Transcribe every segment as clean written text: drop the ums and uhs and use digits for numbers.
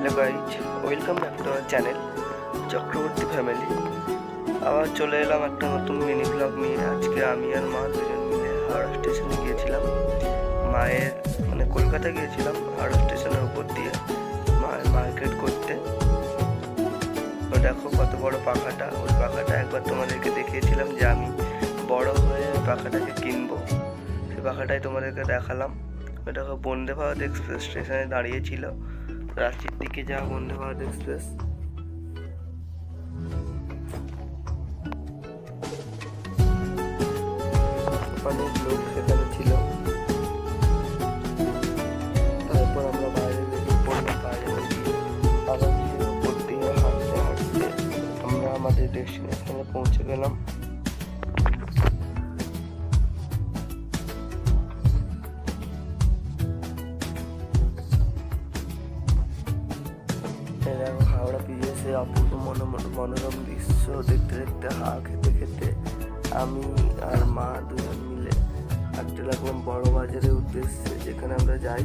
Hello guys, welcome back to our channel Chakraborty family. আবার চলে এলাম একটা নতুন মিনি ব্লগ নিয়ে। আজকে আমি আর মা দুজন মিলে হাওড়া স্টেশনে গিয়েছিলাম। মায়ের কলকাতা গিয়েছিলাম হাওড়া স্টেশনের উপর দিয়ে মায়ের মার্কেট করতে। তো দেখো কত বড় পাখাটা। ওই পাখাটা একবার তোমাদেরকে দেখিয়েছিলাম যে আমি বড় হয়ে পাখাটাকে কিনবো। সেই পাখাটাই তোমাদেরকে দেখালাম। দেখো বন্দে ভারত এক্সপ্রেস স্টেশনে দাঁড়িয়েছিল। রাঁচির দিকে যা বন্দে ভারত এক্সপ্রেস। অনেক লোক সেখানে ছিল। তারপর আমরা বাইরে বেরিয়ে পড়লাম। বাইরে বেরিয়ে আবার উপর দিয়ে হাঁটতে হাঁটতে আমরা আমাদের ডেস্টিনেশনে পৌঁছে গেলাম। হাওড়া পিএসে অপূর্ব মনোরম দৃশ্য দেখতে দেখতে হাওয়া খেতে খেতে আমি আর মা দুজন মিলে হাঁটতে লাগলাম বড় বাজারের উদ্দেশ্যে, যেখানে আমরা যাই।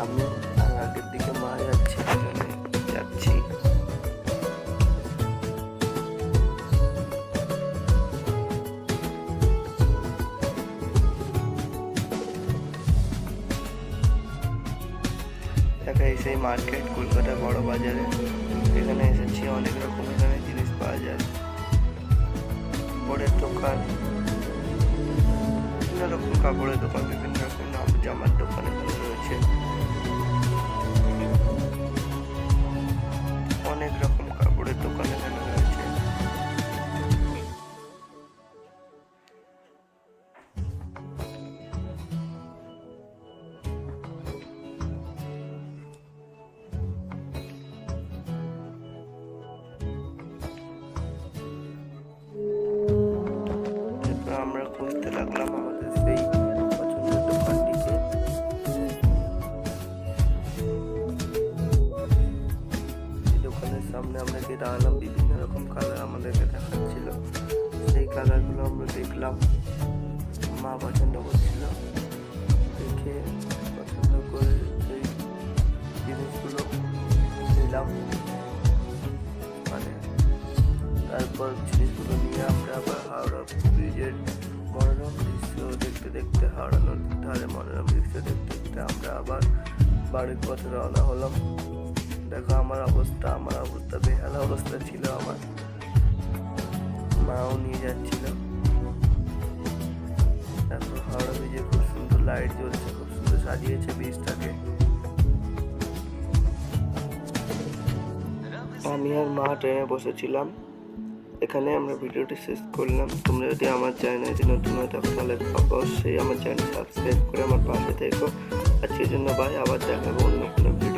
আমি আর আগের দিকে মা যাচ্ছি, যাচ্ছি। সেই মার্কেট কলকাতার বড় বাজারে, এখানে এসেছি। অনেক রকম এখানে জিনিস পাওয়া যায়। কাপড়ের দোকান, বিভিন্ন রকম কাপড়ের দোকান, বিভিন্ন রকম জামার দোকান এখানে রয়েছে। অনেক রকম কাপড়ের দোকান এখানে রয়েছে। আমরা খুঁজতে লাগলাম আমাদের সেই পছন্দের দোকানটিকে। দোকানের সামনে আমরা গিয়ে দাঁড়ালাম। বিভিন্ন রকম কালার আমাদেরকে দেখাচ্ছিল। সেই কালারগুলো আমরা দেখলাম, মা পছন্দ করছিল। দেখে পছন্দ করে সেই জিনিসগুলো নিলাম। তারপর জিনিসগুলো নিয়ে আমরা আবার হাওড়া ব্রিজের মনোরম দৃশ্য দেখতে দেখতে, হাওড়া নদীর ধারে মনোরম দৃশ্য দেখতে দেখতে আমরা আবার বাড়ির পথে রওনা হলাম। দেখো আমার অবস্থা বেহাল অবস্থা ছিল আমার। মাও নিয়ে যাচ্ছিল। দেখো হাওড়া ব্রিজে খুব সুন্দর লাইট জ্বলছে, খুব সুন্দর সাজিয়েছে ব্রিজটাকে। আমি আর মা ট্রেনে বসেছিলাম। এখানে আমরা ভিডিওটি শেষ করলাম। তোমরা যদি আমার চ্যানেলে নতুন হয়ে থাকো তাহলে অবশ্যই আমার চ্যানেল সাবস্ক্রাইব করে আমার পাশে থেকো। আজকের জন্য বাই। আবার দেখাবো অন্য কোনো ভিডিও।